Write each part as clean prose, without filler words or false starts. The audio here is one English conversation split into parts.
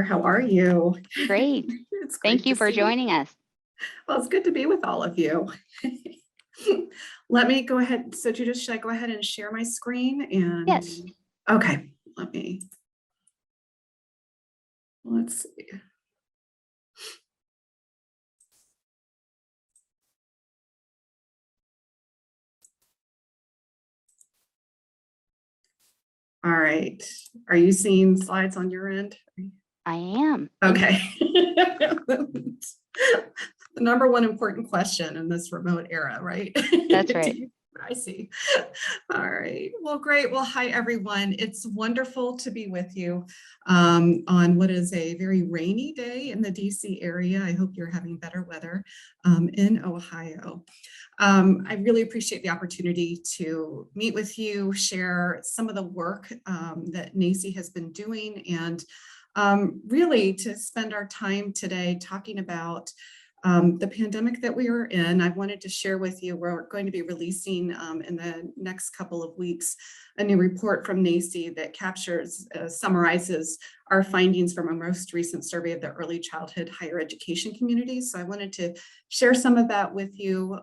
there. How are you? Great. It's Thank great you to for see you. joining us. Well, it's good to be with all of you. Let me go ahead. So Judith, should I go ahead and share my screen? And Yes. okay, let's see. All right. Are you seeing slides on your end? I am. Okay. The number one important question in this remote era, right? That's right. I see. All right. Well, great. Well, hi, everyone. It's wonderful to be with you on what is a very rainy day in the DC area. I hope you're having better weather in Ohio. I really appreciate the opportunity to meet with you, share some of the work that NACE has been doing, and really to spend our time today talking about the pandemic that we are in. I wanted to share with you, we're going to be releasing in the next couple of weeks a new report from NACE that captures, summarizes our findings from a most recent survey of the early childhood higher education community. So I wanted to share some of that with you,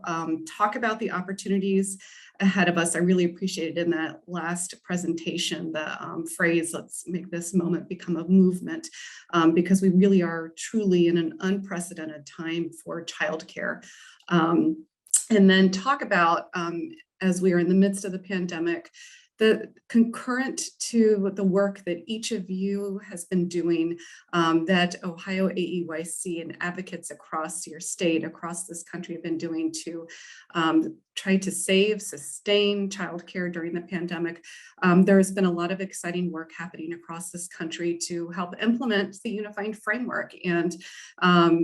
talk about the opportunities ahead of us. I really appreciated in that last presentation the phrase, let's make this moment become a movement, because we really are truly in an unprecedented time for childcare. And then talk about, as we are in the midst of the pandemic, the concurrent to the work that each of you has been doing, that Ohio AEYC and advocates across your state, across this country have been doing to try to save, sustain childcare during the pandemic. There has been a lot of exciting work happening across this country to help implement the unifying framework, and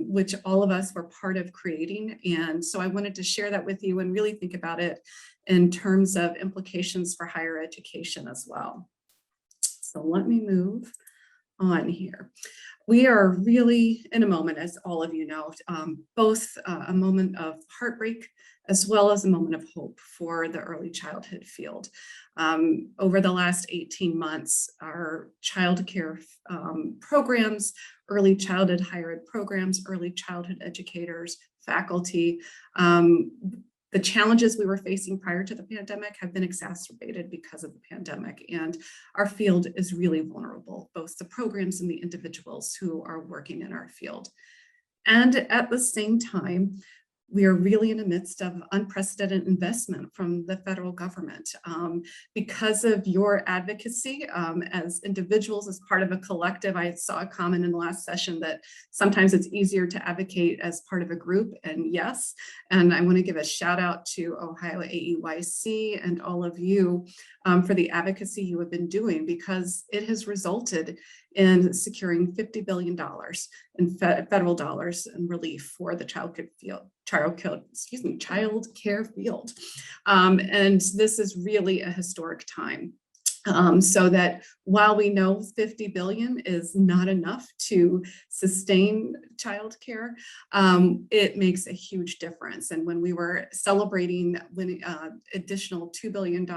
which all of us were part of creating. And so I wanted to share that with you and really think about it in terms of implications for higher education as well. So let me move on here. We are really in a moment, as all of you know, both a moment of heartbreak as well as a moment of hope for the early childhood field. Over the last 18 months, our childcare programs, early childhood higher ed programs, early childhood educators, faculty, the challenges we were facing prior to the pandemic have been exacerbated because of the pandemic, and our field is really vulnerable, both the programs and the individuals who are working in our field. And at the same time, we are really in the midst of unprecedented investment from the federal government. Because of your advocacy as individuals, as part of a collective. I saw a comment in the last session that sometimes it's easier to advocate as part of a group, and yes, and I want to give a shout out to Ohio AEYC and all of you for the advocacy you have been doing, because it has resulted in securing $50 billion in federal dollars in relief for the childcare field. And this is really a historic time. So that while we know 50 billion is not enough to sustain childcare, it makes a huge difference. And when we were celebrating winning additional $2 billion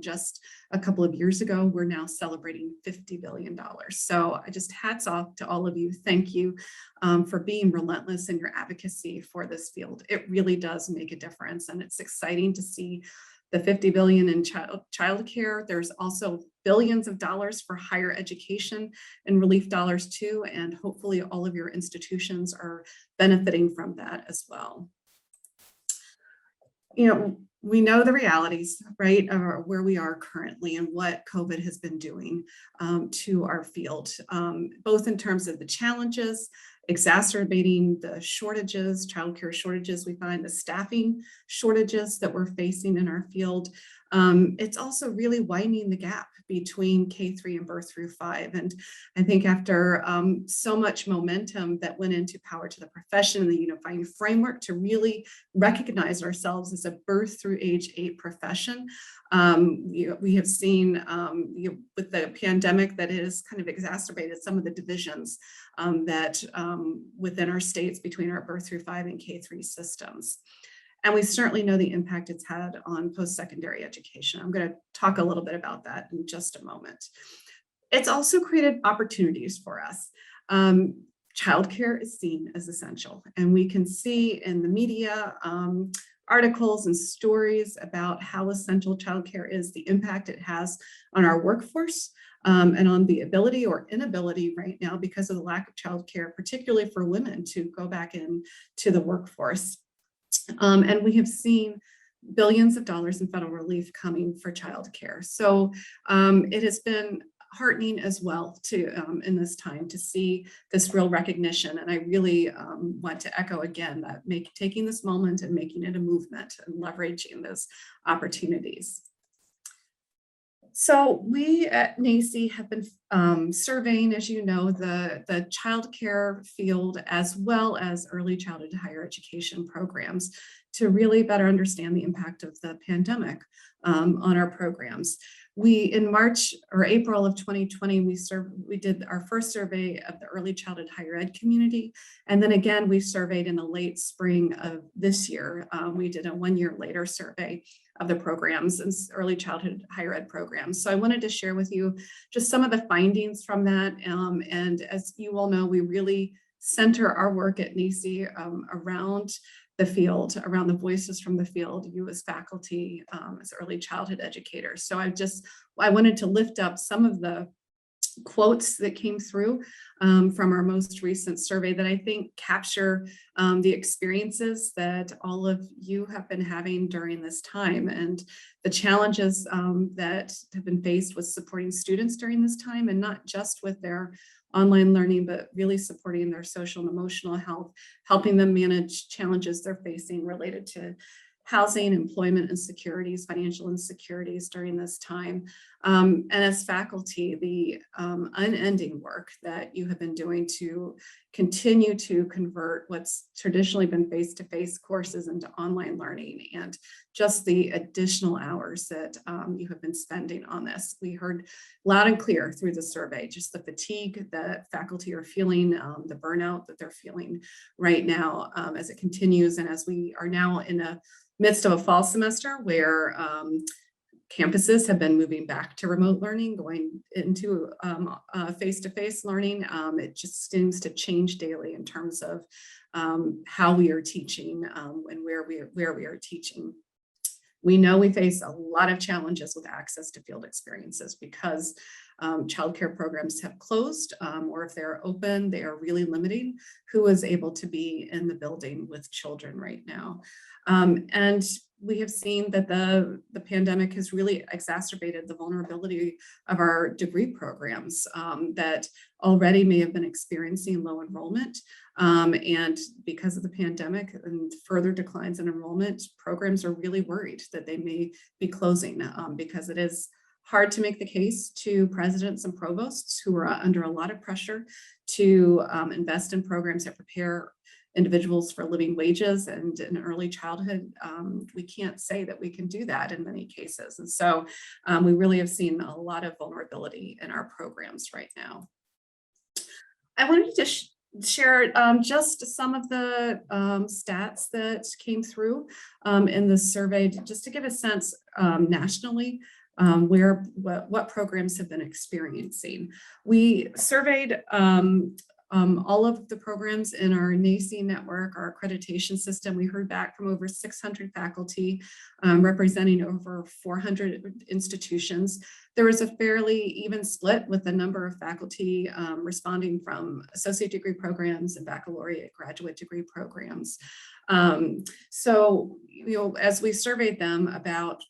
just a couple of years ago, we're now celebrating $50 billion. So I just hats off to all of you. Thank you for being relentless in your advocacy for this field. It really does make a difference, and it's exciting to see the 50 billion in childcare. There's also billions of dollars for higher education and relief dollars too, and hopefully all of your institutions are benefiting from that as well. You know, we know the realities, right, of where we are currently and what COVID has been doing to our field, both in terms of the challenges, exacerbating the shortages, childcare shortages we find, the staffing shortages that we're facing in our field. It's also really widening the gap between K-3 and birth through 5. And I think after so much momentum that went into Power to the Profession and the unifying framework to really recognize ourselves as a birth through age 8 profession, we have seen with the pandemic that it has kind of exacerbated some of the divisions that within our states between our birth through 5 and K-3 systems. And we certainly know the impact it's had on post-secondary education. I'm going to talk a little bit about that in just a moment. It's also created opportunities for us. Childcare is seen as essential, and we can see in the media articles and stories about how essential childcare is, the impact it has on our workforce, and on the ability or inability right now because of the lack of childcare, particularly for women, to go back into the workforce. And we have seen billions of dollars in federal relief coming for childcare. So it has been heartening as well to in this time to see this real recognition. And I really want to echo again that taking this moment and making it a movement and leveraging those opportunities. So we at NACE have been surveying, as you know, the childcare field as well as early childhood higher education programs to really better understand the impact of the pandemic on our programs. In March or April of 2020, we did our first survey of the early childhood higher ed community. And then again, we surveyed in the late spring of this year. We did a 1 year later survey of the programs and early childhood higher ed programs. So I wanted to share with you just some of the findings from that. And as you all know, we really center our work at NACE around the field, around the voices from the field, you as faculty, as early childhood educators. So I wanted to lift up some of the quotes that came through from our most recent survey that I think capture the experiences that all of you have been having during this time and the challenges that have been faced with supporting students during this time, and not just with their online learning, but really supporting their social and emotional health, helping them manage challenges they're facing related to housing, employment insecurities, financial insecurities during this time. And as faculty, the unending work that you have been doing to continue to convert what's traditionally been face-to-face courses into online learning, and just the additional hours that you have been spending on this. We heard loud and clear through the survey, just the fatigue that faculty are feeling, the burnout that they're feeling right now as it continues. And as we are now in the midst of a fall semester where campuses have been moving back to remote learning, going into face-to-face learning. It just seems to change daily in terms of how we are teaching and where we are teaching. We know we face a lot of challenges with access to field experiences because childcare programs have closed, or if they're open, they are really limiting who is able to be in the building with children right now. And we have seen that the pandemic has really exacerbated the vulnerability of our degree programs that already may have been experiencing low enrollment. And because of the pandemic and further declines in enrollment, programs are really worried that they may be closing because it is hard to make the case to presidents and provosts who are under a lot of pressure to invest in programs that prepare individuals for living wages. And in early childhood, we can't say that we can do that in many cases. And so we really have seen a lot of vulnerability in our programs right now. I wanted to share just some of the stats that came through in the survey, just to give a sense nationally what programs have been experiencing. We surveyed all of the programs in our NACE network, our accreditation system. We heard back from over 600 faculty representing over 400 institutions. There was a fairly even split with the number of faculty responding from associate degree programs and baccalaureate graduate degree programs. So, as we surveyed them about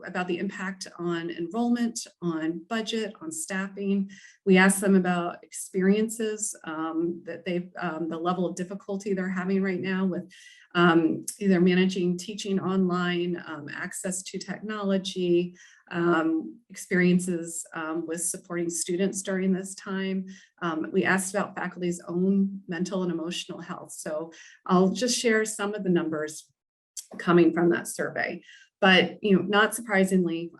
about the impact on enrollment, on budget, on staffing, we asked them about experiences that the level of difficulty they're having right now with either managing teaching online, access to technology, experiences with supporting students during this time. We asked about faculty's own mental and emotional health. So I'll just share some of the numbers coming from that survey. But not surprisingly,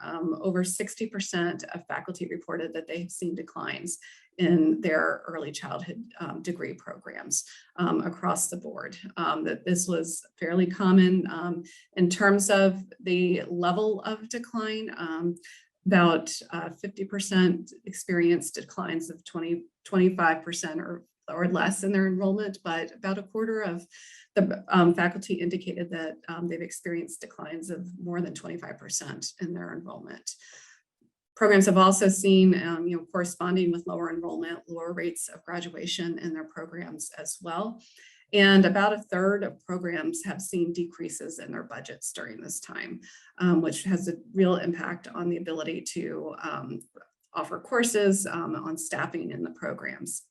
over 60% of faculty reported that they have seen declines in their early childhood degree programs across the board. That this was fairly common in terms of the level of decline. About 50% experienced declines of 25% or less in their enrollment, but about a quarter of the faculty indicated that they've experienced declines of more than 25% in their enrollment. Programs have also seen, corresponding with lower enrollment, lower rates of graduation in their programs as well. And about a third of programs have seen decreases in their budgets during this time, which has a real impact on the ability to offer courses, on staffing in the programs.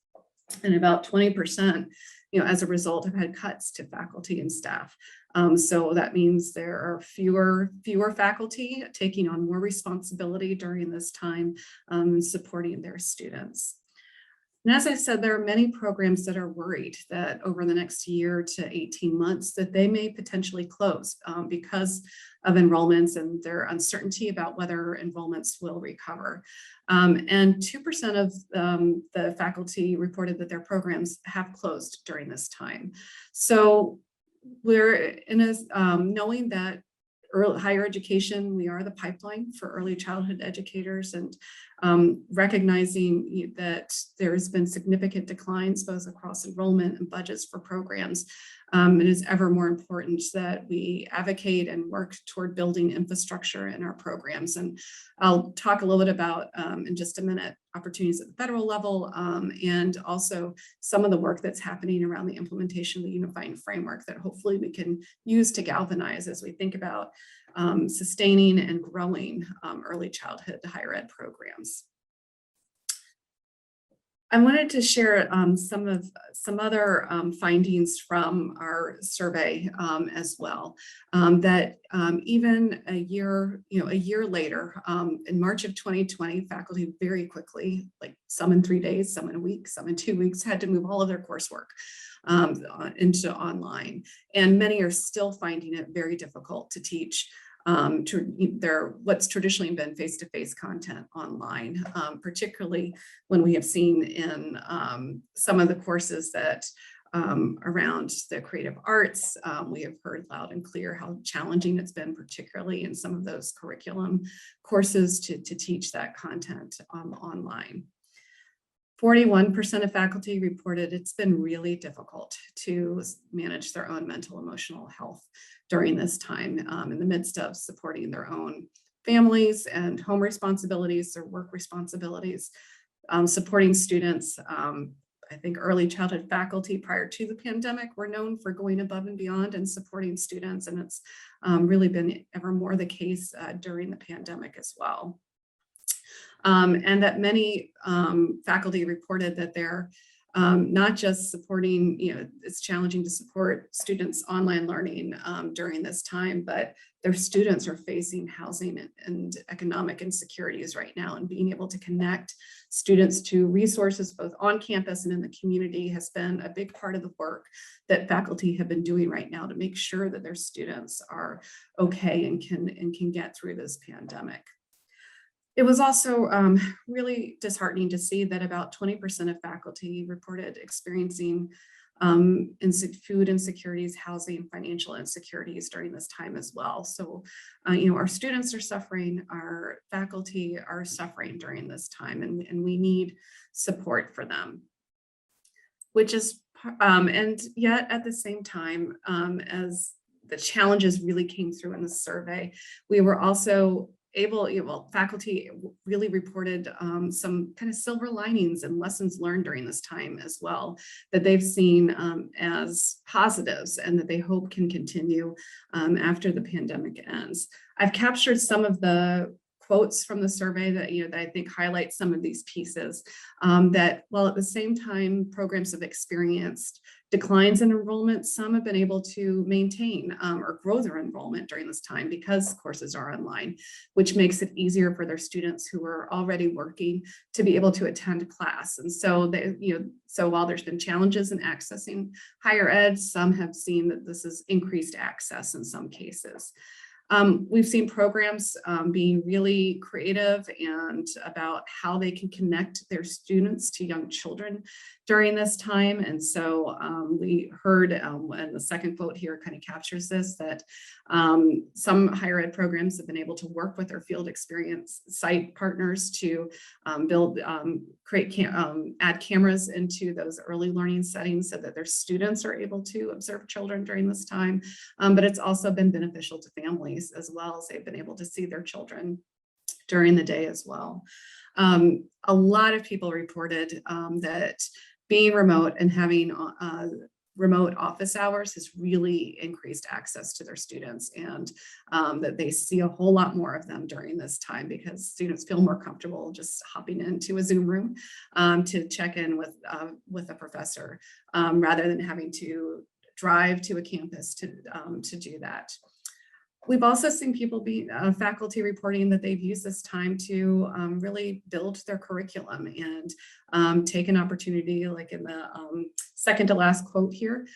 And about 20%, as a result, have had cuts to faculty and staff. So that means there are fewer faculty taking on more responsibility during this time, supporting their students. And as I said, there are many programs that are worried that over the next year to 18 months that they may potentially close because of enrollments and their uncertainty about whether enrollments will recover. And 2% of the faculty reported that their programs have closed during this time. So we're in a, knowing that higher education, we are the pipeline for early childhood educators, and recognizing that there's been significant declines both across enrollment and budgets for programs. It is ever more important that we advocate and work toward building infrastructure in our programs. And I'll talk a little bit about, in just a minute, opportunities at the federal level, and also some of the work that's happening around the implementation of the unifying framework that hopefully we can use to galvanize as we think about sustaining and growing early childhood higher ed programs. I wanted to share some other findings from our survey as well. That even a year later, in March of 2020, faculty very quickly, like some in 3 days, some in a week, some in 2 weeks, had to move all of their coursework into online, and many are still finding it very difficult to teach what's traditionally been face-to-face content online, particularly when we have seen in some of the courses that around the creative arts, we have heard loud and clear how challenging it's been, particularly in some of those curriculum courses to teach that content online. 41% of faculty reported it's been really difficult to manage their own mental emotional health during this time, in the midst of supporting their own families and home responsibilities or work responsibilities, supporting students. I think early childhood faculty prior to the pandemic were known for going above and beyond and supporting students, and it's really been ever more the case during the pandemic as well. And that many faculty reported that they're not just supporting, it's challenging to support students' online learning during this time, but their students are facing housing and economic insecurities right now, and being able to connect students to resources both on campus and in the community has been a big part of the work that faculty have been doing right now to make sure that their students are okay and can get through this pandemic. It was also really disheartening to see that about 20% of faculty reported experiencing food insecurities, housing, financial insecurities during this time as well. So, our students are suffering, our faculty are suffering during this time, and we need support for them. Which is, and yet at the same time, as the challenges really came through in the survey, we were also faculty really reported some kind of silver linings and lessons learned during this time as well, that they've seen as positives and that they hope can continue after the pandemic ends. I've captured some of the quotes from the survey that, that I think highlight some of these pieces, that while at the same time programs have experienced declines in enrollment, some have been able to maintain or grow their enrollment during this time because courses are online, which makes it easier for their students who are already working to be able to attend class. And so so while there's been challenges in accessing higher ed, some have seen that this has increased access in some cases. We've seen programs being really creative and about how they can connect their students to young children during this time. And so we heard, and the second quote here kind of captures this, that some higher ed programs have been able to work with their field experience site partners to add cameras into those early learning settings so that their students are able to observe children during this time. But it's also been beneficial to families as well, as they've been able to see their children during the day as well. A lot of people reported that being remote and having remote office hours has really increased access to their students, and that they see a whole lot more of them during this time because students feel more comfortable just hopping into a Zoom room to check in with a professor rather than having to drive to a campus to do that. We've also seen faculty reporting that they've used this time to really build their curriculum and take an opportunity, like in the second to last quote here,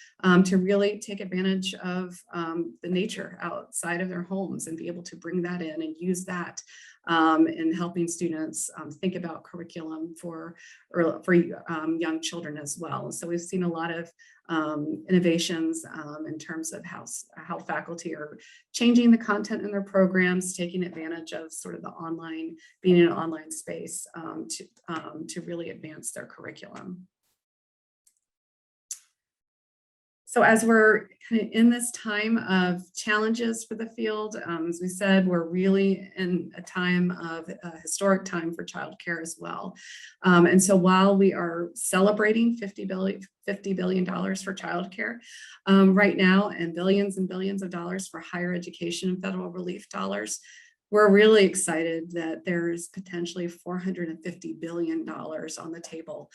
to really take advantage of the nature outside of their homes and be able to bring that in and use that in helping students think about curriculum for young children as well. So we've seen a lot of innovations in terms of how faculty are changing the content in their programs, taking advantage of sort of the being in an online space to really advance their curriculum. So as we're kind of in this time of challenges for the field, as we said, we're really in a time of a historic time for childcare as well. And so while we are celebrating $50 billion for childcare right now, and billions of dollars for higher education and federal relief dollars, we're really excited that there's potentially $450 billion on the table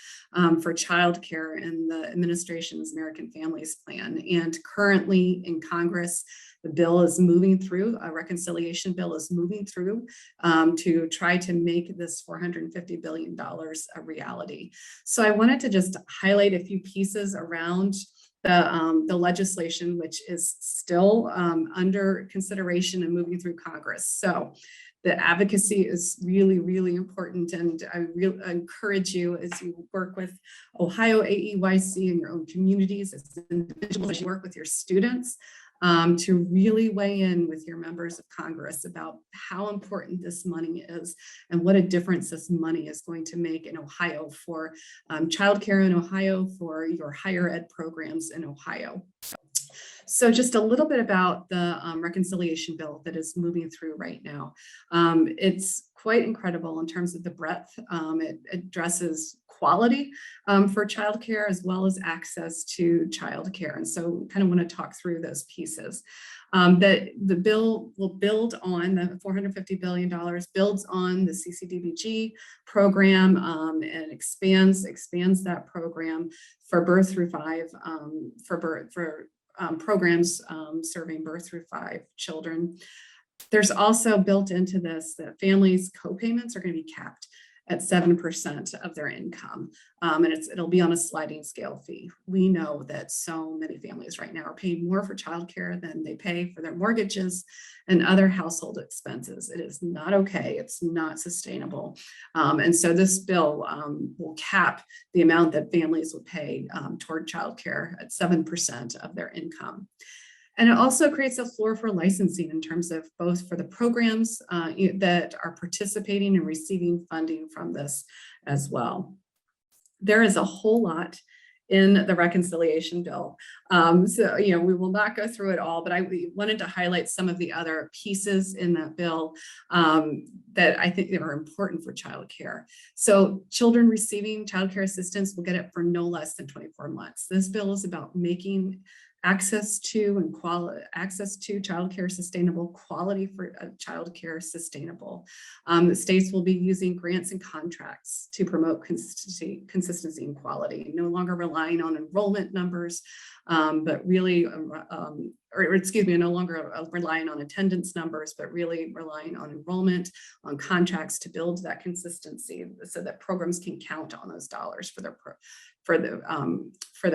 for childcare in the administration's American Families Plan. And currently in Congress, the bill is moving through, a reconciliation bill is moving through to try to make this $450 billion a reality. So I wanted to just highlight a few pieces around the legislation, which is still under consideration and moving through Congress. So the advocacy is really, really important. And I really encourage you, as you work with Ohio AEYC and your own communities, as individuals, as you work with your students, to really weigh in with your members of Congress about how important this money is and what a difference this money is going to make in Ohio for childcare in Ohio, for your higher ed programs in Ohio. So just a little bit about the reconciliation bill that is moving through right now. It's quite incredible in terms of the breadth. It addresses quality for childcare as well as access to childcare. And so kind of want to talk through those pieces. That the bill will build on the $450 billion, builds on the CCDBG program and expands that program for birth through 5, for programs serving birth through 5 children. There's also built into this that families' co-payments are going to be capped at 7% of their income. And it'll be on a sliding scale fee. We know that so many families right now are paying more for childcare than they pay for their mortgages and other household expenses. It is not okay. It's not sustainable. And so this bill will cap the amount that families will pay toward childcare at 7% of their income. And it also creates a floor for licensing in terms of both for the programs that are participating and receiving funding from this as well. There is a whole lot in the reconciliation bill. So, we will not go through it all, but we wanted to highlight some of the other pieces in that bill that I think are important for childcare. So children receiving childcare assistance will get it for no less than 24 months. This bill is about making access to childcare sustainable, quality for childcare sustainable. The states will be using grants and contracts to promote consistency and quality, no longer relying on enrollment numbers, but really, no longer relying on attendance numbers, but really relying on enrollment, on contracts to build that consistency so that programs can count on those dollars for the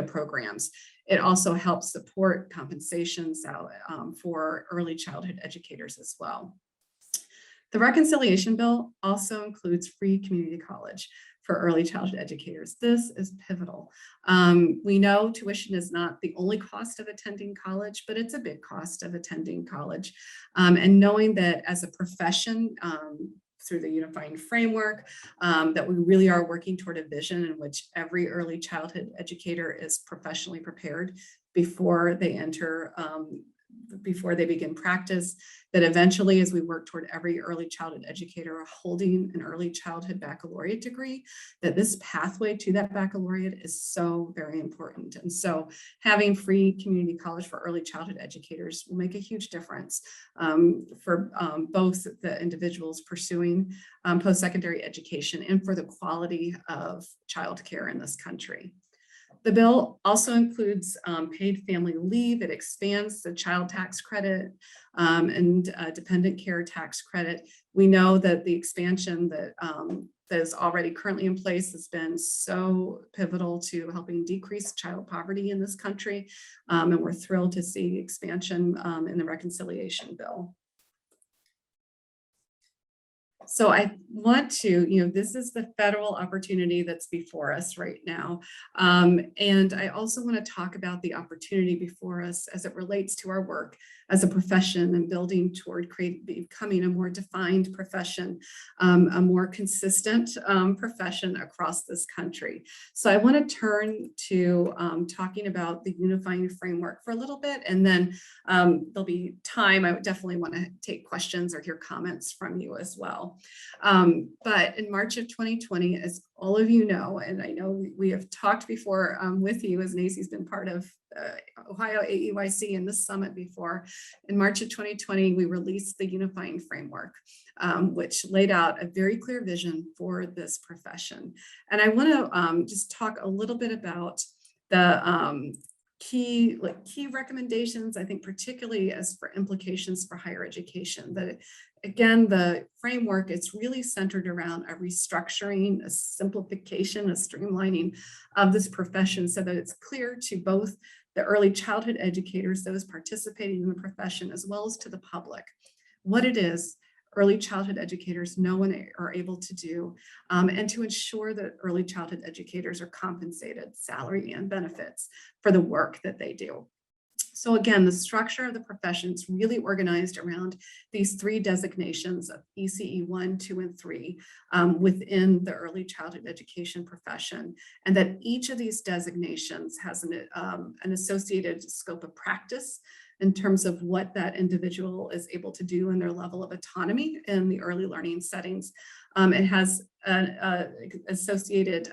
programs. It also helps support compensations for early childhood educators as well. The reconciliation bill also includes free community college for early childhood educators. This is pivotal. We know tuition is not the only cost of attending college, but it's a big cost of attending college. And knowing that as a profession, through the unifying framework, that we really are working toward a vision in which every early childhood educator is professionally prepared before they enter, before they begin practice, that eventually as we work toward every early childhood educator holding an early childhood baccalaureate degree, that this pathway to that baccalaureate is so very important. And so having free community college for early childhood educators will make a huge difference for both the individuals pursuing post-secondary education and for the quality of childcare in this country. The bill also includes paid family leave. It expands the child tax credit and dependent care tax credit. We know that the expansion that is already currently in place has been so pivotal to helping decrease child poverty in this country. And we're thrilled to see expansion in the reconciliation bill. So I want to, this is the federal opportunity that's before us right now. And I also want to talk about the opportunity before us as it relates to our work as a profession and building toward becoming a more defined profession, a more consistent profession across this country. So I want to turn to talking about the unifying framework for a little bit, and then there'll be time. I would definitely want to take questions or hear comments from you as well. But in March of 2020, as all of you know, and I know we have talked before with you, as NACCE's been part of Ohio AEYC and this summit before. In March of 2020, we released the unifying framework, which laid out a very clear vision for this profession. And I want to just talk a little bit about the key recommendations, I think, particularly as for implications for higher education. That again, the framework is really centered around a restructuring, a simplification, a streamlining of this profession so that it's clear to both the early childhood educators, those participating in the profession, as well as to the public, what it is early childhood educators know and are able to do, and to ensure that early childhood educators are compensated salary and benefits for the work that they do. So again, the structure of the profession is really organized around these three designations of ECE 1, 2, and 3 within the early childhood education profession, and that each of these designations has an associated scope of practice in terms of what that individual is able to do in their level of autonomy in the early learning settings. It has an associated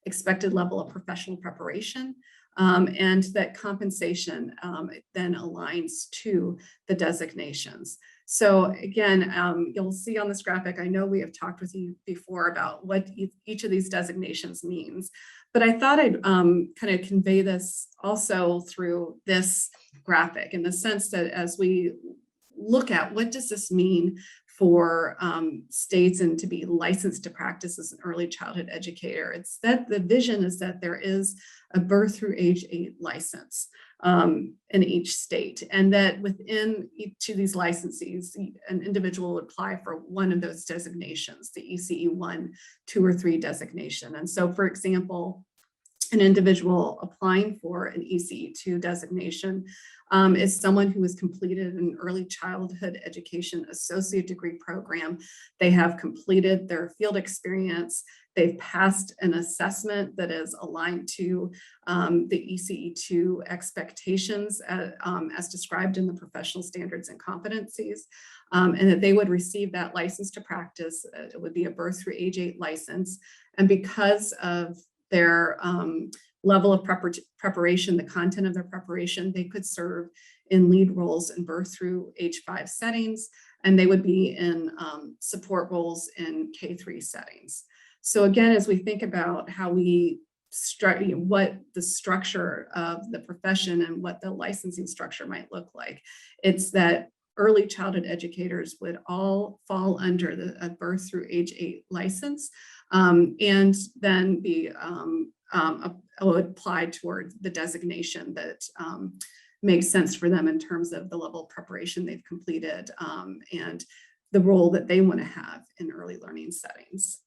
expected level of professional preparation, and that compensation then aligns to the designations. So again, you'll see on this graphic, I know we have talked with you before about what each of these designations means, but I thought I'd kind of convey this also through this graphic, in the sense that as we look at what does this mean for states and to be licensed to practice as an early childhood educator, it's that the vision is that there is a birth through age 8 license in each state, and that within each of these licensees, an individual would apply for one of those designations, the ECE 1, 2, or 3 designation. And so, for example, an individual applying for an ECE 2 designation is someone who has completed an early childhood education associate degree program. They have completed their field experience. They've passed an assessment that is aligned to the ECE 2 expectations as described in the professional standards and competencies, and that they would receive that license to practice. It would be a birth through age 8 license. And because of their level of preparation, the content of their preparation, they could serve in lead roles in birth through age 5 settings, and they would be in support roles in K-3 settings. So again, as we think about how we what the structure of the profession and what the licensing structure might look like, it's that early childhood educators would all fall under the birth through age 8 license, and then be applied toward the designation that makes sense for them in terms of the level of preparation they've completed and the role that they want to have in early learning settings.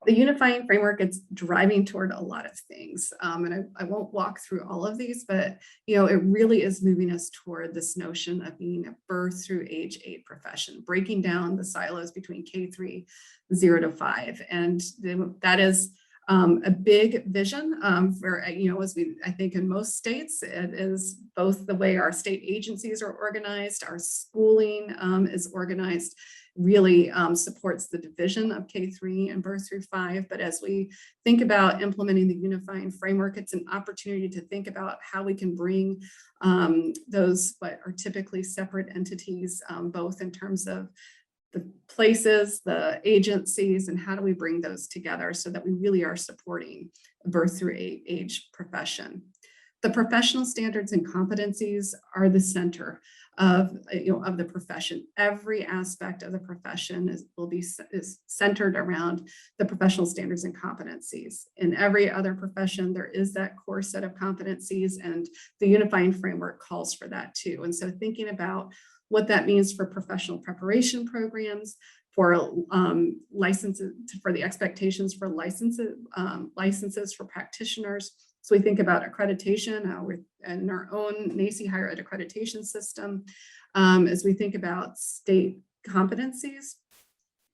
The unifying framework, it's driving toward a lot of things. And I won't walk through all of these, but it really is moving us toward this notion of being a birth through age 8 profession, breaking down the silos between K3, 0 to 5. And that is a big vision for, I think in most states, it is both the way our state agencies are organized, our schooling is organized, really supports the division of K3 and birth through 5. But as we think about implementing the unifying framework, it's an opportunity to think about how we can bring those what are typically separate entities, both in terms of the places, the agencies, and how do we bring those together so that we really are supporting a birth through age profession. The professional standards and competencies are the center of the profession. Every aspect of the profession is centered around the professional standards and competencies. In every other profession, there is that core set of competencies, and the unifying framework calls for that too. And so thinking about what that means for professional preparation programs, for licenses, for the expectations for licenses for practitioners. So we think about accreditation, we're in our own NACCE higher ed accreditation system. As we think about state competencies,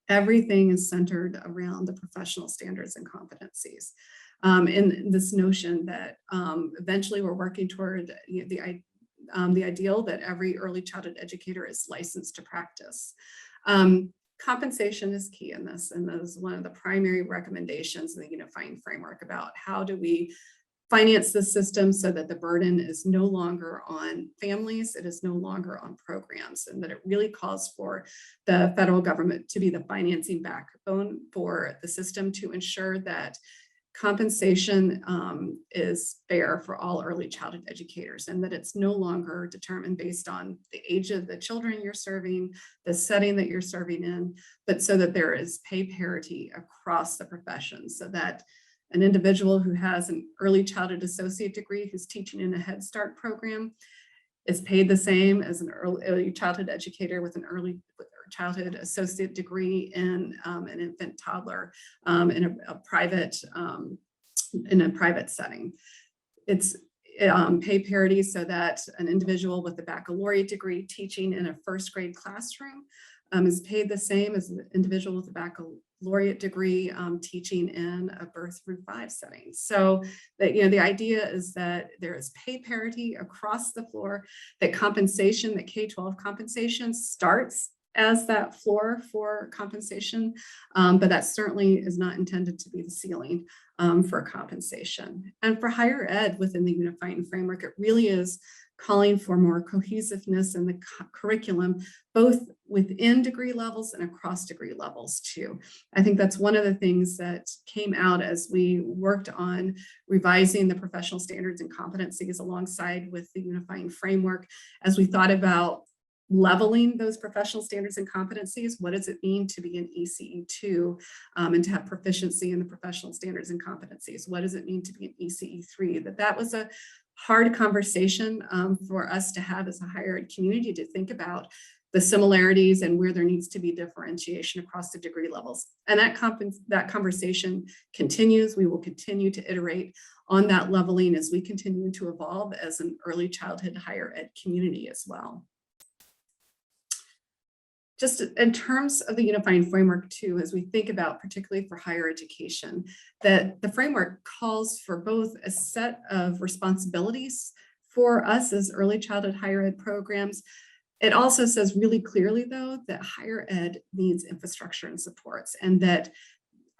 everything is centered around the professional standards and competencies. In this notion that eventually we're working toward the ideal that every early childhood educator is licensed to practice. Compensation is key in this, and that is one of the primary recommendations in the unifying framework about how do we finance the system so that the burden is no longer on families, it is no longer on programs, and that it really calls for the federal government to be the financing backbone for the system to ensure that compensation is fair for all early childhood educators, and that it's no longer determined based on the age of the children you're serving, the setting that you're serving in, but so that there is pay parity across the profession, so that an individual who has an early childhood associate degree who's teaching in a Head Start program is paid the same as an early childhood educator with an early childhood associate degree in an infant toddler in a private setting. It's pay parity so that an individual with a baccalaureate degree teaching in a first grade classroom is paid the same as an individual with a baccalaureate degree teaching in a birth through 5 setting. So that the idea is that there is pay parity across the floor, that compensation, that K-12 compensation starts as that floor for compensation, but that certainly is not intended to be the ceiling for compensation. And for higher ed within the unifying framework, it really is calling for more cohesiveness in the curriculum, both within degree levels and across degree levels too. I think that's one of the things that came out as we worked on revising the professional standards and competencies alongside with the unifying framework. As we thought about leveling those professional standards and competencies, what does it mean to be an ECE2 and to have proficiency in the professional standards and competencies? What does it mean to be an ECE3? That was a hard conversation for us to have as a higher ed community, to think about the similarities and where there needs to be differentiation across the degree levels. And that conversation continues. We will continue to iterate on that leveling as we continue to evolve as an early childhood higher ed community as well. Just in terms of the unifying framework too, as we think about particularly for higher education, that the framework calls for both a set of responsibilities for us as early childhood higher ed programs. It also says really clearly though, that higher ed needs infrastructure and supports, and that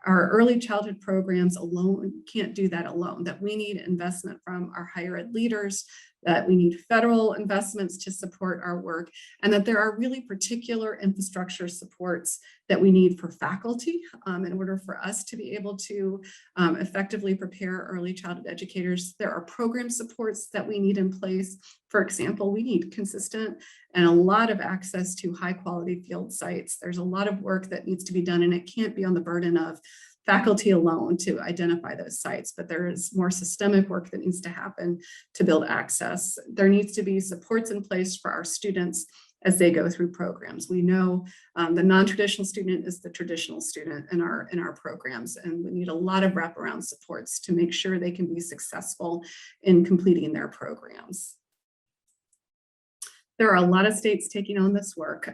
our early childhood programs alone can't do that alone, that we need investment from our higher ed leaders, that we need federal investments to support our work, and that there are really particular infrastructure supports that we need for faculty in order for us to be able to effectively prepare early childhood educators. There are program supports that we need in place. For example, we need consistent and a lot of access to high quality field sites. There's a lot of work that needs to be done, and it can't be on the burden of faculty alone to identify those sites, but there is more systemic work that needs to happen to build access. There needs to be supports in place for our students as they go through programs. We know the non-traditional student is the traditional student in our programs, and we need a lot of wraparound supports to make sure they can be successful in completing their programs. There are a lot of states taking on this work.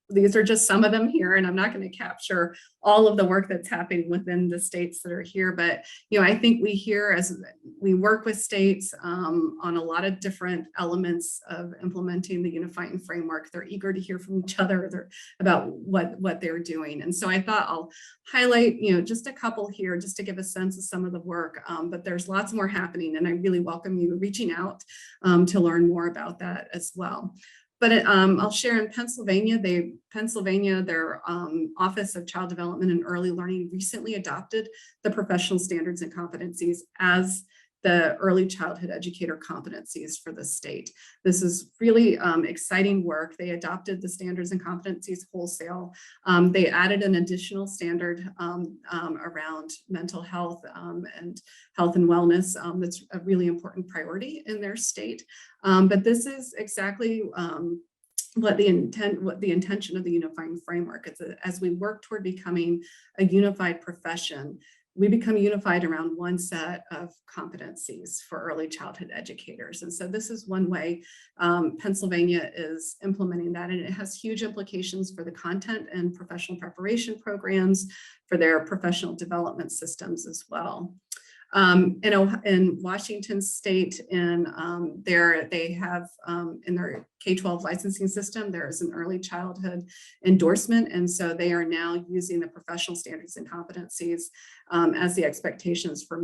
These are just some of them here, and I'm not going to capture all of the work that's happening within the states that are here. But I think we here, as we work with states on a lot of different elements of implementing the unifying framework. They're eager to hear from each other about what they're doing. And so I thought I'll highlight just a couple here just to give a sense of some of the work. But there's lots more happening, and I really welcome you reaching out to learn more about that as well. But I'll share in Pennsylvania, their Office of Child Development and Early Learning recently adopted the professional standards and competencies as the early childhood educator competencies for the state. This is really exciting work. They adopted the standards and competencies wholesale. They added an additional standard around mental health and health and wellness. That's a really important priority in their state. But this is exactly what the intention of the unifying framework is. As we work toward becoming a unified profession, we become unified around one set of competencies for early childhood educators. And so this is one way Pennsylvania is implementing that, and it has huge implications for the content and professional preparation programs, for their professional development systems as well. In Washington State, they have in their K-12 licensing system, there is an early childhood endorsement. And so they are now using the professional standards and competencies as the expectations for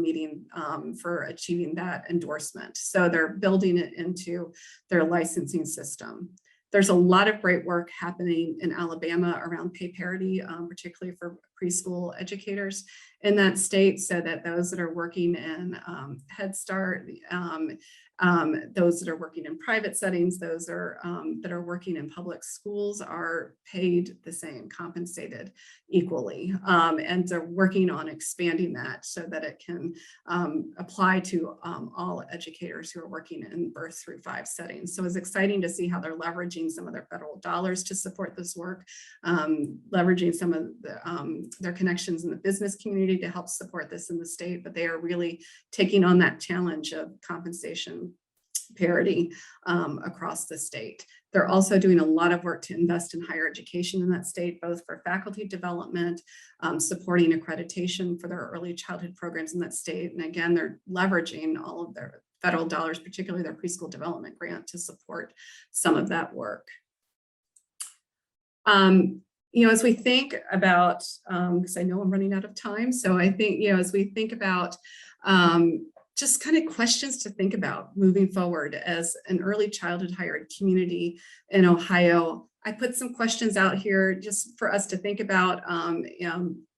for achieving that endorsement. So they're building it into their licensing system. There's a lot of great work happening in Alabama around pay parity, particularly for preschool educators in that state, so that those that are working in Head Start, those that are working in private settings, those that are working in public schools are paid the same, compensated equally. And they're working on expanding that so that it can apply to all educators who are working in birth through 5 settings. So it's exciting to see how they're leveraging some of their federal dollars to support this work, leveraging some of their connections in the business community to help support this in the state, but they are really taking on that challenge of compensation parity across the state. They're also doing a lot of work to invest in higher education in that state, both for faculty development, supporting accreditation for their early childhood programs in that state. And again, they're leveraging all of their federal dollars, particularly their preschool development grant, to support some of that work. As we think about, because I know I'm running out of time, so I think, as we think about just kind of questions to think about moving forward as an early childhood higher ed community in Ohio, I put some questions out here just for us to think about,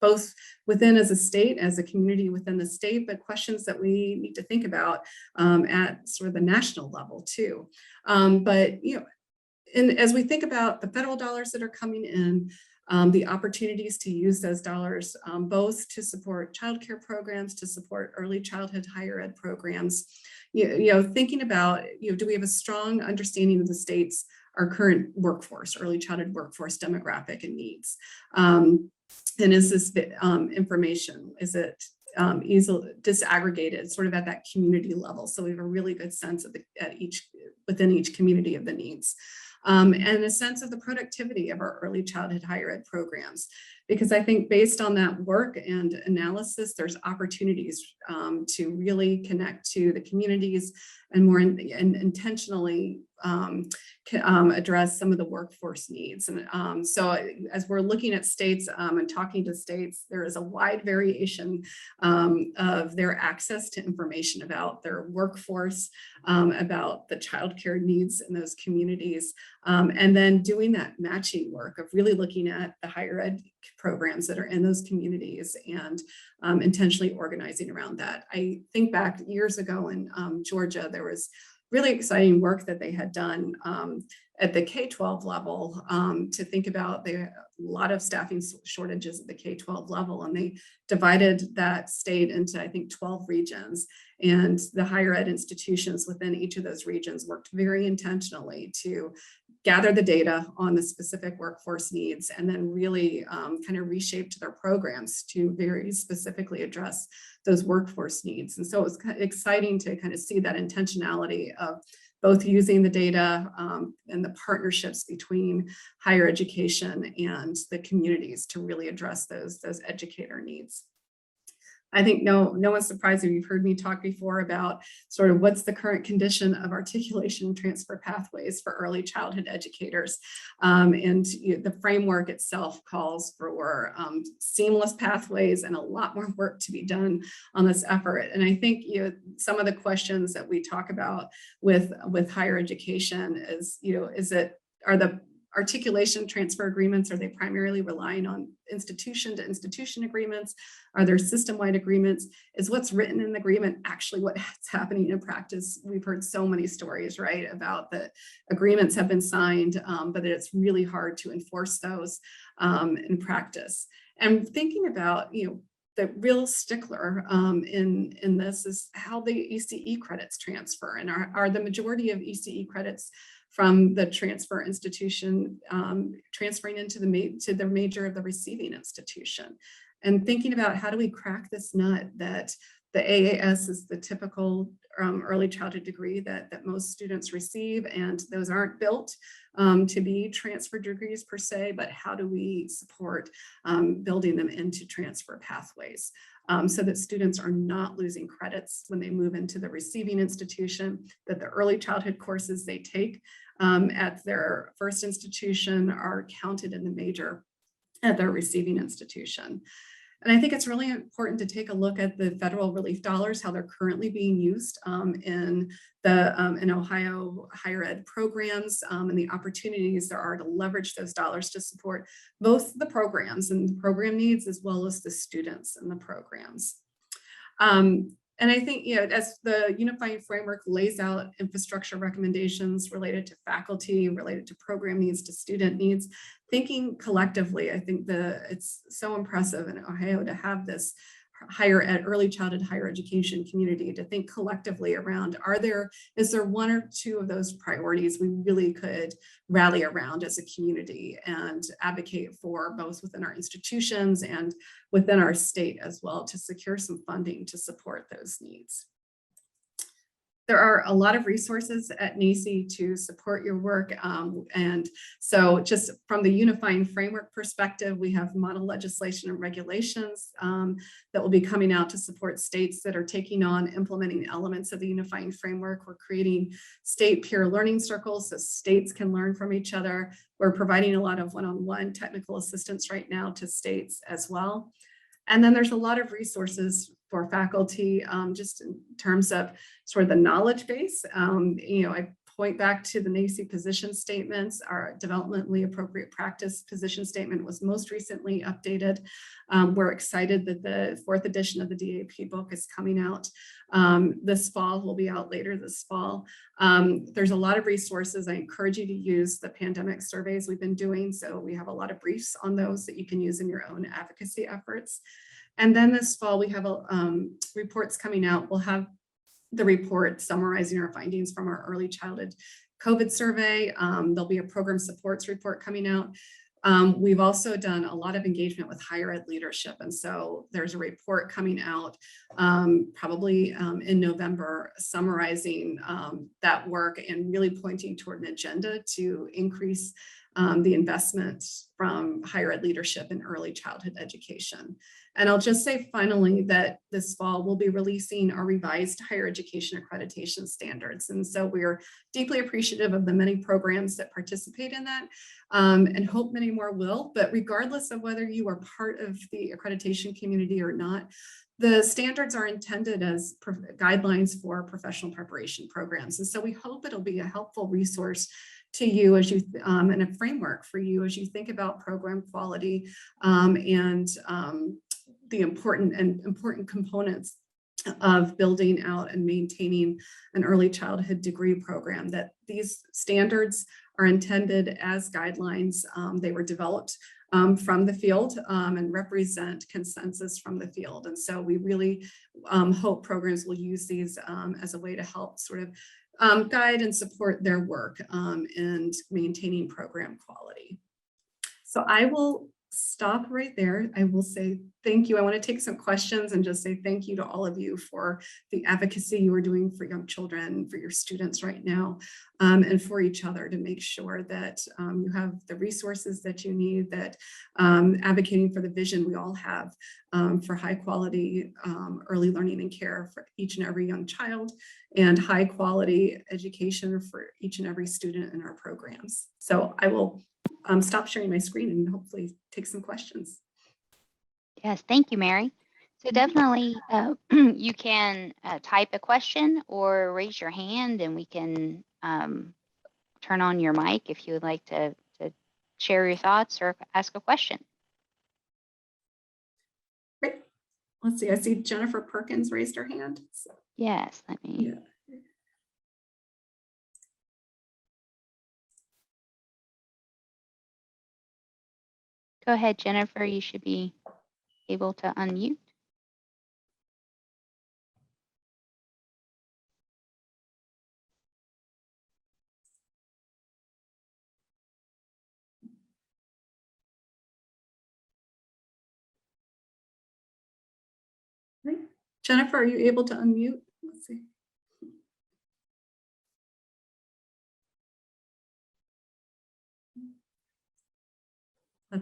both within as a state, as a community within the state, but questions that we need to think about at sort of the national level too. And as we think about the federal dollars that are coming in, the opportunities to use those dollars both to support childcare programs, to support early childhood higher ed programs, thinking about, do we have a strong understanding of the state's, our current workforce, early childhood workforce demographic and needs? And is this information, is it easily disaggregated sort of at that community level? So we have a really good sense of within each community of the needs. And a sense of the productivity of our early childhood higher ed programs. Because I think based on that work and analysis, there's opportunities to really connect to the communities and more intentionally address some of the workforce needs. And so as we're looking at states and talking to states, there is a wide variation of their access to information about their workforce, about the childcare needs in those communities, and then doing that matching work of really looking at the higher ed programs that are in those communities and intentionally organizing around that. I think back years ago in Georgia, there was really exciting work that they had done at the K-12 level to think about a lot of staffing shortages at the K-12 level, and they divided that state into, I think, 12 regions, and the higher ed institutions within each of those regions worked very intentionally to gather the data on the specific workforce needs, and then really kind of reshaped their programs to very specifically address those workforce needs. And so it was kind of exciting to kind of see that intentionality of both using the data and the partnerships between higher education and the communities to really address those educator needs. I think no one's surprised if you've heard me talk before about sort of what's the current condition of articulation transfer pathways for early childhood educators. And the framework itself calls for seamless pathways and a lot more work to be done on this effort. And I think some of the questions that we talk about with higher education is, are the articulation transfer agreements, are they primarily relying on institution to institution agreements? Are there system-wide agreements? Is what's written in the agreement actually what's happening in practice? We've heard so many stories, right, about the agreements have been signed, but it's really hard to enforce those in practice. And thinking about, the real stickler in this is how the ECE credits transfer, and are the majority of ECE credits from the transfer institution transferring into the major of the receiving institution. And thinking about how do we crack this nut that the AAS is the typical early childhood degree that most students receive, and those aren't built to be transfer degrees per se, but how do we support building them into transfer pathways so that students are not losing credits when they move into the receiving institution, that the early childhood courses they take at their first institution are counted in the major at their receiving institution. And I think it's really important to take a look at the federal relief dollars, how they're currently being used in Ohio higher ed programs, and the opportunities there are to leverage those dollars to support both the programs and the program needs, as well as the students in the programs. And I think, as the unifying framework lays out infrastructure recommendations related to faculty, related to program needs, to student needs, thinking collectively, I think it's so impressive in Ohio to have this early childhood higher education community to think collectively around, is there one or two of those priorities we really could rally around as a community and advocate for, both within our institutions and within our state as well, to secure some funding to support those needs. There are a lot of resources at NACCE to support your work. And so just from the unifying framework perspective, we have model legislation and regulations that will be coming out to support states that are taking on implementing elements of the unifying framework. We're creating state peer learning circles so states can learn from each other. We're providing a lot of one-on-one technical assistance right now to states as well. And then there's a lot of resources for faculty, just in terms of sort of the knowledge base. I point back to the NACCE position statements. Our developmentally appropriate practice position statement was most recently updated. We're excited that the 4th edition of the DAP book is coming out this fall, will be out later this fall. There's a lot of resources. I encourage you to use the pandemic surveys we've been doing. So we have a lot of briefs on those that you can use in your own advocacy efforts. And then this fall, we have reports coming out. We'll have the report summarizing our findings from our early childhood COVID survey. There'll be a program supports report coming out. We've also done a lot of engagement with higher ed leadership. And so there's a report coming out probably in November summarizing that work and really pointing toward an agenda to increase the investment from higher ed leadership in early childhood education. And I'll just say finally that this fall we'll be releasing our revised higher education accreditation standards. And so we're deeply appreciative of the many programs that participate in that and hope many more will. But regardless of whether you are part of the accreditation community or not, the standards are intended as guidelines for professional preparation programs. And so we hope it'll be a helpful resource to you as you and a framework for you as you think about program quality and the important components of building out and maintaining an early childhood degree program, that these standards are intended as guidelines. They were developed from the field and represent consensus from the field. And so we really hope programs will use these as a way to help sort of guide and support their work and maintaining program quality. So I will stop right there. I will say thank you. I want to take some questions and just say thank you to all of you for the advocacy you are doing for young children, for your students right now, and for each other to make sure that you have the resources that you need, that advocating for the vision we all have for high quality early learning and care for each and every young child, and high quality education for each and every student in our programs. So I will stop sharing my screen and hopefully take some questions. Yes, thank you, Mary. So definitely you can type a question or raise your hand and we can turn on your mic if you would like to share your thoughts or ask a question. Great. Let's see, I see Jennifer Perkins raised her hand. So, yes, let me. yeah. Go ahead, Jennifer, you should be able to unmute. Right. Jennifer, are you able to unmute? Let's see.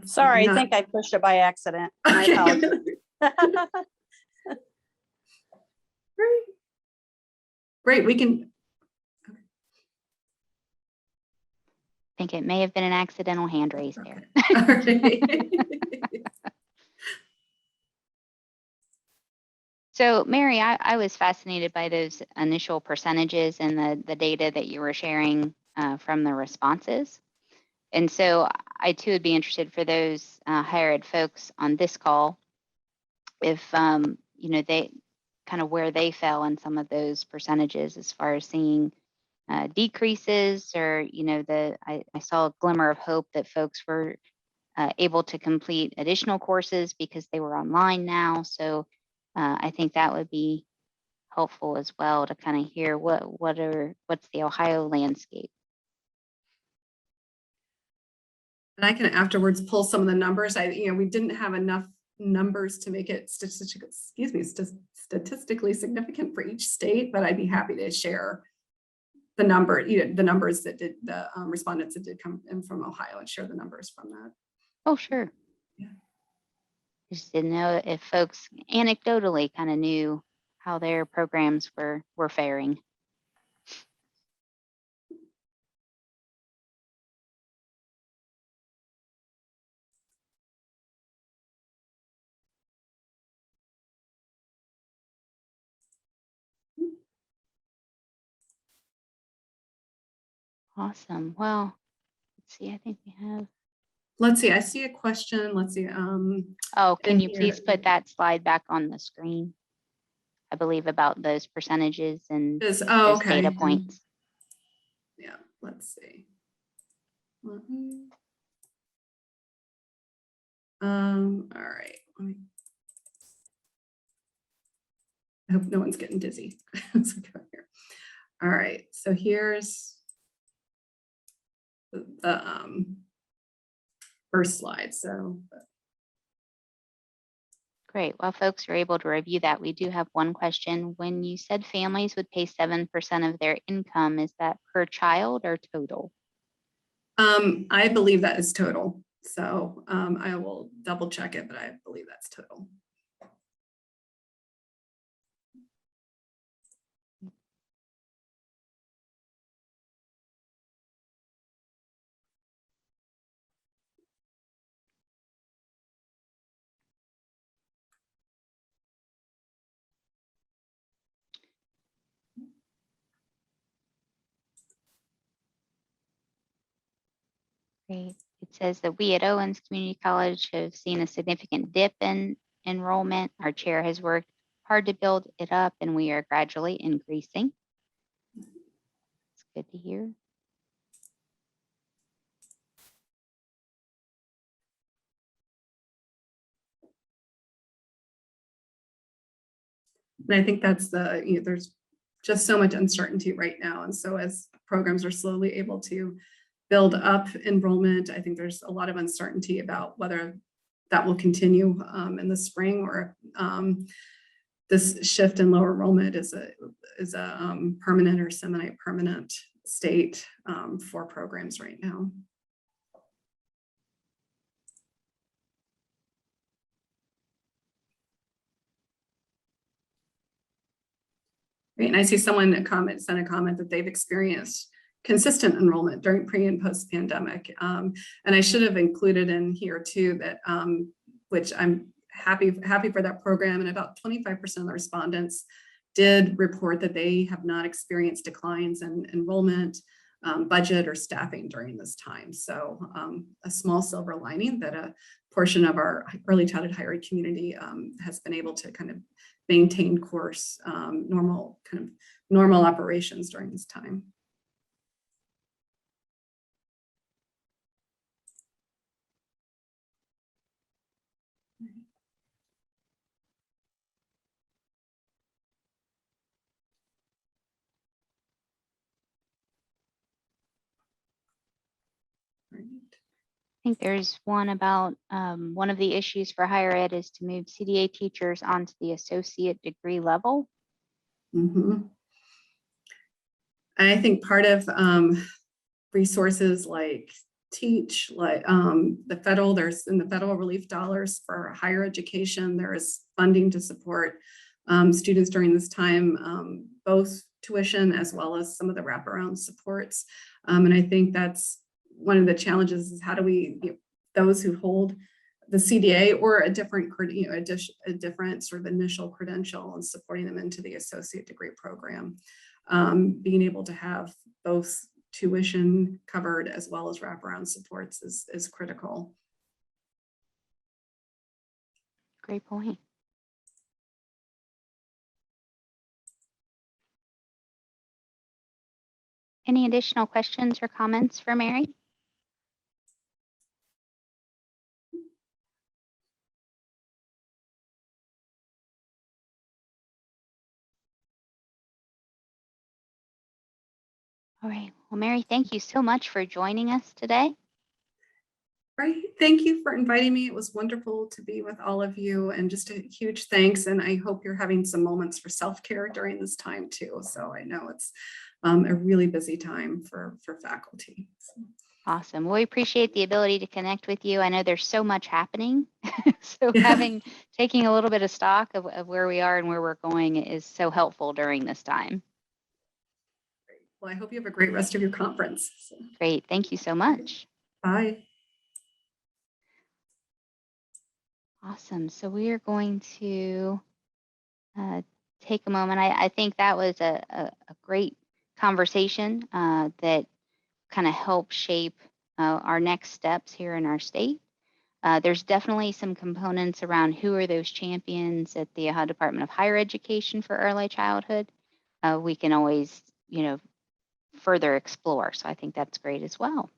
Sorry, I think I pushed it by accident. My apologies. Great. Great, we can. I think it may have been an accidental hand raise there. Okay. So Mary, I was fascinated by those initial percentages and the data that you were sharing from the responses. And so I too would be interested for those higher ed folks on this call, if you know, they kind of where they fell in some of those percentages as far as seeing decreases, or, you know, I saw a glimmer of hope that folks were able to complete additional courses because they were online now. So I think that would be helpful as well to kind of hear what's the Ohio landscape. And I can afterwards pull some of the numbers. We didn't have enough numbers to make it statistically significant for each state, but I'd be happy to share the numbers that did the respondents that did come in from Ohio and share the numbers from that. Oh, sure. Yeah. Just didn't know if folks anecdotally kind of knew how their programs were faring. Awesome. Well, let's see. I think we have. Let's see. I see a question. Let's see. Oh, can you please put that slide back on the screen? I believe about those percentages and those okay. data points. Yeah. Let's see. All right. I hope no one's getting dizzy. All right. So here's the first slide. So Great. While folks are able to review that, we do have one question. When you said families would pay 7% of their income, is that per child or total? I believe that is total. So I will double check it, but I believe that's total. Great. It says that we at Owens Community College have seen a significant dip in enrollment. Our chair has worked hard to build it up and we are gradually increasing. It's good to hear. And I think that's there's just so much uncertainty right now. And so as programs are slowly able to build up enrollment, I think there's a lot of uncertainty about whether that will continue in the spring, or this shift in lower enrollment is a permanent or semi-permanent state for programs right now. Right, and I see someone sent a comment that they've experienced consistent enrollment during pre and post pandemic. And I should have included in here too that, which I'm happy for that program, and about 25% of the respondents did report that they have not experienced declines in enrollment, budget, or staffing during this time. So a small silver lining that a portion of our early childhood higher ed community has been able to kind of maintain course, normal operations during this time. I think there's one about one of the issues for higher ed is to move CDA teachers onto the associate degree level. Mm-hmm. And I think part of resources like Teach, like the federal relief dollars for higher education, there is funding to support students during this time, both tuition as well as some of the wraparound supports. And I think that's one of the challenges, is how do we get those who hold the CDA or a different, a different sort of initial credential, and supporting them into the associate degree program. Being able to have both tuition covered as well as wraparound supports is critical. Great point. Any additional questions or comments for Mary? All right. Well, Mary, thank you so much for joining us today. Right. Thank you for inviting me. It was wonderful to be with all of you, and just a huge thanks. And I hope you're having some moments for self-care during this time too. So I know it's a really busy time for faculty. So. Awesome. Well, we appreciate the ability to connect with you. I know there's so much happening. So yeah. Taking a little bit of stock of where we are and where we're going is so helpful during this time. Well, I hope you have a great rest of your conference. So. Great. Thank you so much. Bye. Awesome. So we are going to take a moment. I think that was a great conversation that kind of helped shape our next steps here in our state. There's definitely some components around who are those champions at the Ohio Department of Higher Education for early childhood. We can always, further explore. So I think that's great as well.